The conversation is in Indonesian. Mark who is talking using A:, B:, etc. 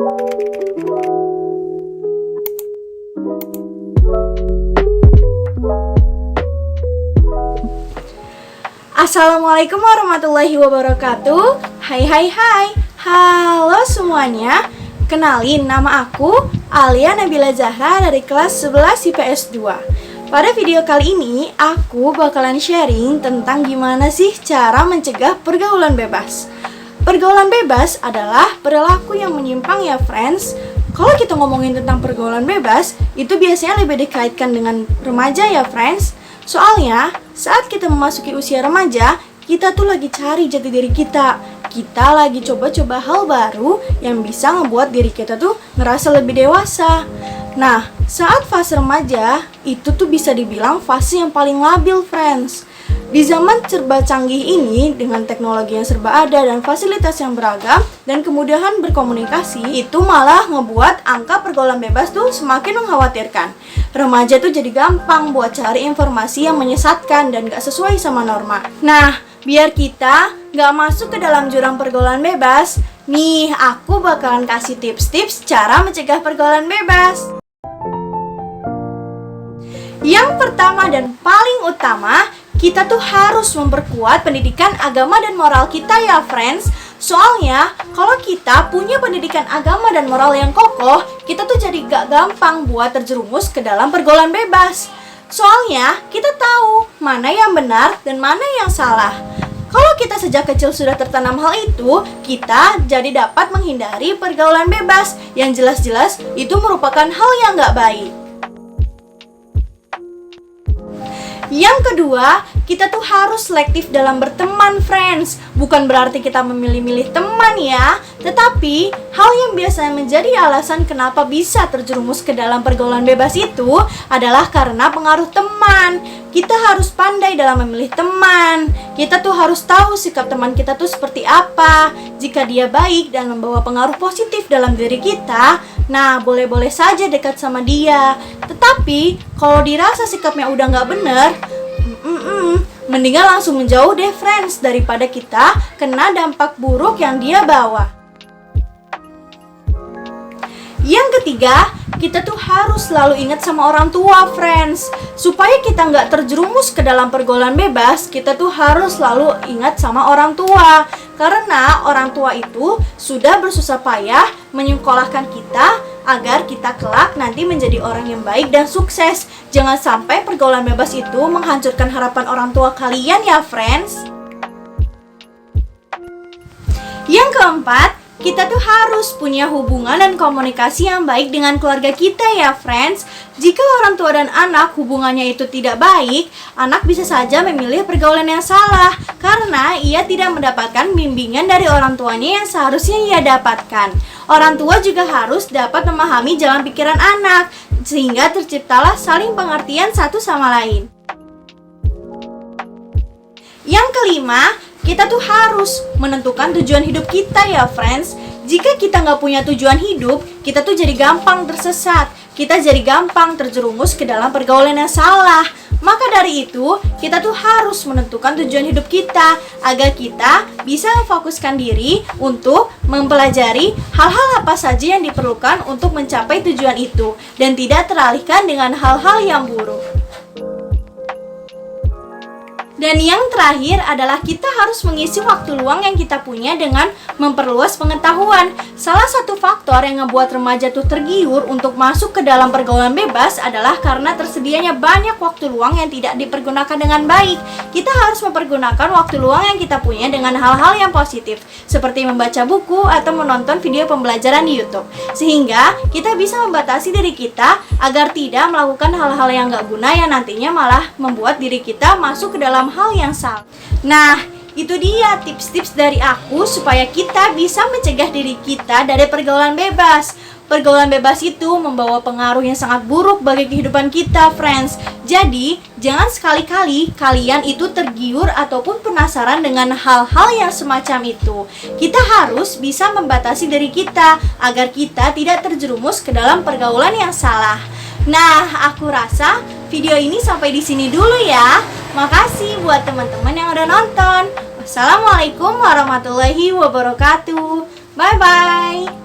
A: Assalamualaikum warahmatullahi wabarakatuh. Hai. Halo semuanya. Kenalin, nama aku Alia Nabila Zahra dari kelas 11 IPS 2. Pada video kali ini, aku bakalan sharing tentang gimana sih cara mencegah pergaulan bebas. Pergaulan bebas adalah perilaku yang menyimpang ya friends. Kalau kita ngomongin tentang pergaulan bebas, itu biasanya lebih dikaitkan dengan remaja ya friends. Soalnya, saat kita memasuki usia remaja, kita tuh lagi cari jati diri kita. Kita lagi coba-coba hal baru yang bisa ngebuat diri kita tuh ngerasa lebih dewasa. Nah, saat fase remaja, itu tuh bisa dibilang fase yang paling labil, friends. Di zaman serba canggih ini, dengan teknologi yang serba ada dan fasilitas yang beragam, dan kemudahan berkomunikasi, itu malah ngebuat angka pergaulan bebas tuh semakin mengkhawatirkan. Remaja tuh jadi gampang buat cari informasi yang menyesatkan dan gak sesuai sama norma. Nah, biar kita gak masuk ke dalam jurang pergaulan bebas, nih aku bakalan kasih tips-tips cara mencegah pergaulan bebas. Yang pertama dan paling utama, kita tuh harus memperkuat pendidikan agama dan moral kita ya friends. Soalnya, kalau kita punya pendidikan agama dan moral yang kokoh, kita tuh jadi gak gampang buat terjerumus ke dalam pergaulan bebas. Soalnya, kita tahu mana yang benar dan mana yang salah. Kalau kita sejak kecil sudah tertanam hal itu, kita jadi dapat menghindari pergaulan bebas yang jelas-jelas itu merupakan hal yang gak baik. Yang kedua, kita tuh harus selektif dalam berteman, friends. Bukan berarti kita memilih-milih teman ya, tetapi hal yang biasanya menjadi alasan kenapa bisa terjerumus ke dalam pergaulan bebas itu adalah karena pengaruh teman. Kita harus pandai dalam memilih teman. Kita tuh harus tahu sikap teman kita tuh seperti apa. Jika dia baik dan membawa pengaruh positif dalam diri kita, nah boleh-boleh saja dekat sama dia. Tetapi kalau dirasa sikapnya udah gak bener, mendingan langsung menjauh deh friends, daripada kita kena dampak buruk yang dia bawa. Yang ketiga, kita tuh harus selalu ingat sama orang tua friends. Supaya kita nggak terjerumus ke dalam pergaulan bebas, kita tuh harus selalu ingat sama orang tua. Karena orang tua itu sudah bersusah payah menyekolahkan kita agar kita kelak nanti menjadi orang yang baik dan sukses. Jangan sampai pergaulan bebas itu menghancurkan harapan orang tua kalian ya friends. Yang keempat, kita tuh harus punya hubungan dan komunikasi yang baik dengan keluarga kita ya friends. Jika orang tua dan anak hubungannya itu tidak baik, anak bisa saja memilih pergaulan yang salah karena ia tidak mendapatkan bimbingan dari orang tuanya yang seharusnya ia dapatkan. Orang tua juga harus dapat memahami jalan pikiran anak, sehingga terciptalah saling pengertian satu sama lain. Yang kelima, kita tuh harus menentukan tujuan hidup kita ya friends. Jika kita nggak punya tujuan hidup, kita tuh jadi gampang tersesat. Kita jadi gampang terjerumus ke dalam pergaulan yang salah. Maka dari itu, kita tuh harus menentukan tujuan hidup kita agar kita bisa memfokuskan diri untuk mempelajari hal-hal apa saja yang diperlukan untuk mencapai tujuan itu dan tidak teralihkan dengan hal-hal yang buruk. Dan yang terakhir adalah kita harus mengisi waktu luang yang kita punya dengan memperluas pengetahuan. Salah satu faktor yang ngebuat remaja tuh tergiur untuk masuk ke dalam pergaulan bebas adalah karena tersedianya banyak waktu luang yang tidak dipergunakan dengan baik. Kita harus mempergunakan waktu luang yang kita punya dengan hal-hal yang positif, seperti membaca buku atau menonton video pembelajaran di YouTube. Sehingga kita bisa membatasi diri kita agar tidak melakukan hal-hal yang gak guna yang nantinya malah membuat diri kita masuk ke dalam hal yang salah. Nah, itu dia tips-tips dari aku supaya kita bisa mencegah diri kita dari pergaulan bebas. Pergaulan bebas itu membawa pengaruh yang sangat buruk bagi kehidupan kita, friends. Jadi, jangan sekali-kali kalian itu tergiur ataupun penasaran dengan hal-hal yang semacam itu. Kita harus bisa membatasi diri kita agar kita tidak terjerumus ke dalam pergaulan yang salah. Nah, aku rasa video ini sampai di sini dulu ya. Makasih buat teman-teman yang udah nonton. Wassalamualaikum warahmatullahi wabarakatuh. Bye-bye.